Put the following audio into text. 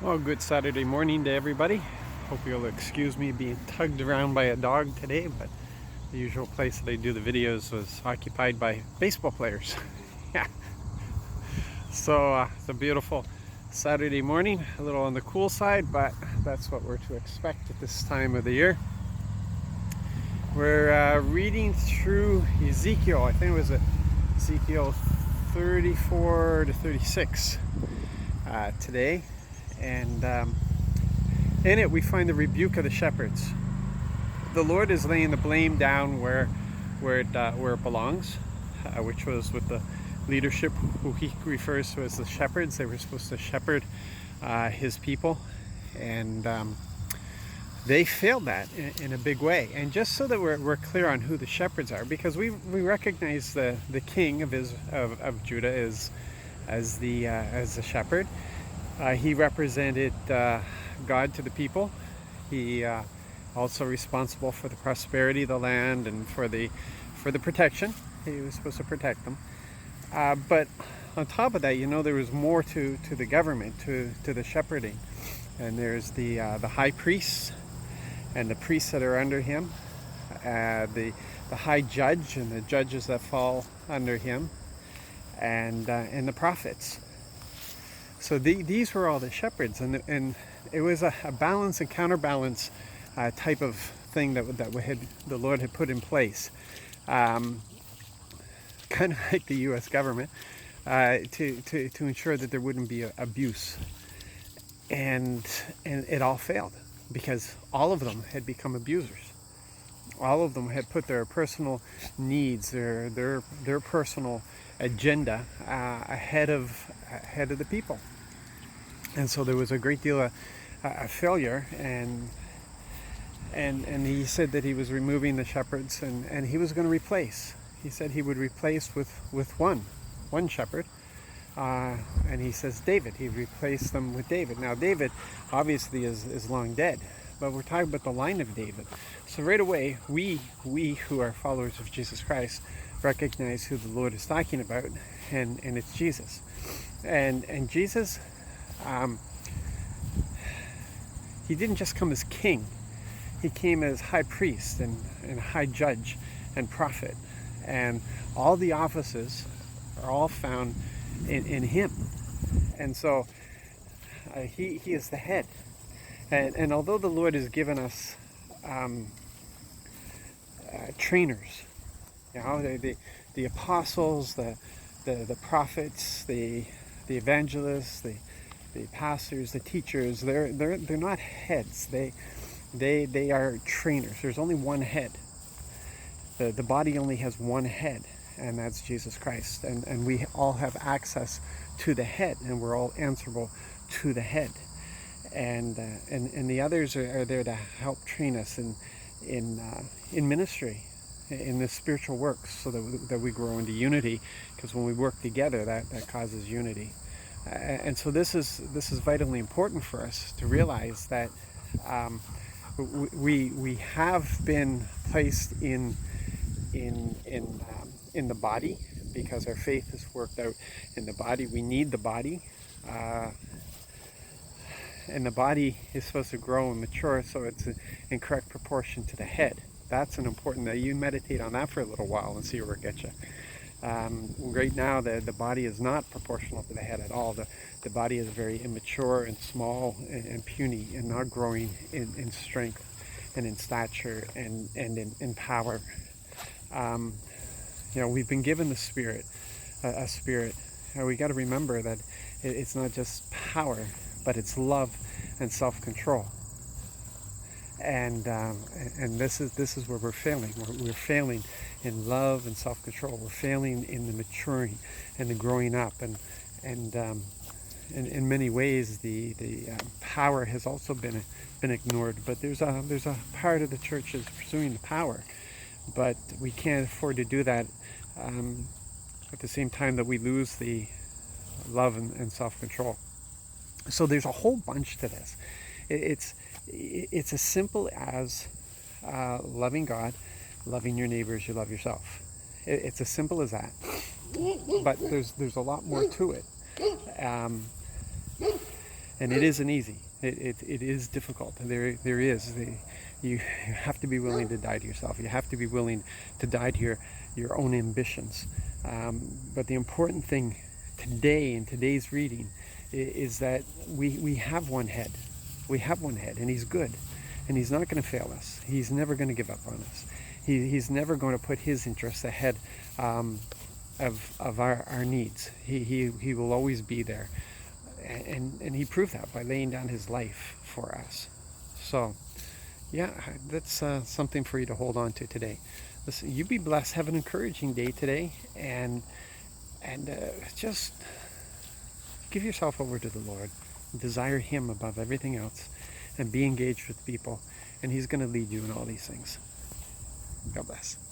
Well, good Saturday morning to everybody. Hope you'll excuse me being tugged around by a dog today, but the usual place that I do the videos was occupied by baseball players. Yeah. So it's a beautiful Saturday morning, a little on the cool side, but that's what we're to expect at this time of the year. We're reading through Ezekiel. I think it was Ezekiel 34 to 36 today, and in it we find the rebuke of the shepherds. The Lord is laying the blame down where it belongs, which was with the leadership who he refers to as the shepherds. They were supposed to shepherd his people, and they failed that in a big way. And just so that we're clear on who the shepherds are, because we recognize the king of Judah as the shepherd. He represented God to the people. He also responsible for the prosperity of the land and for the protection. He was supposed to protect them. But on top of that, there was more to the government, to the shepherding. And there's the high priests and the priests that are under him, the high judge and the judges that fall under him, and the prophets. So these were all the shepherds, and it was a balance and counterbalance type of thing that the Lord had put in place, kind of like the U.S. government, to ensure that there wouldn't be abuse, and it all failed because all of them had become abusers. All of them had put their personal needs, their personal agenda ahead of the people, and so there was a great deal of failure. And he said that he was removing the shepherds, and he was going to replace. He said he would replace with one shepherd, and he says David. He replaced them with David. Now David obviously is long dead, but we're talking about the line of David. So right away, we who are followers of Jesus Christ recognize who the Lord is talking about, and it's Jesus. And Jesus, he didn't just come as king. He came as high priest and high judge and prophet. And all the offices are all found in him. And so he is the head. And although the Lord has given us trainers, the apostles, the prophets, the evangelists, the pastors, the teachers, they're not heads. They are trainers. There's only one head. The body only has one head, and that's Jesus Christ. And we all have access to the head, and we're all answerable to the head. And the others are there to help train us in ministry, in the spiritual works, so that we grow into unity. Because when we work together, that causes unity. And so this is vitally important for us to realize that we have been placed in the body, because our faith is worked out in the body. We need the body, and the body is supposed to grow and mature, so it's in correct proportion to the head. That's an important. You meditate on that for a little while and see where it gets you. Right now, the body is not proportional to the head at all. The body is very immature and small and puny, and not growing in strength and in stature and in power. We've been given the Spirit, a spirit. We got to remember that it's not just power, but it's love and self-control. And this is where we're failing. We're failing in love and self-control. We're failing in the maturing and the growing up. And in many ways, the power has also been ignored. But there's a part of the church that's pursuing the power, but we can't afford to do that at the same time that we lose the love and self-control. So there's a whole bunch to this. It's as simple as loving God, loving your neighbor as you love yourself. It's as simple as that. But there's a lot more to it. And it isn't easy. It is difficult. There is. You have to be willing to die to yourself. You have to be willing to die to your own ambitions. But the important thing today, in today's reading, is that we have one head. We have one head, and he's good. And he's not going to fail us. He's never going to give up on us. He's never going to put his interests ahead of our needs. He will always be there. And he proved that by laying down his life for us. So, yeah, that's something for you to hold on to today. Listen, you be blessed. Have an encouraging day today, and just give yourself over to the Lord. Desire him above everything else, and be engaged with people, and he's going to lead you in all these things. God bless.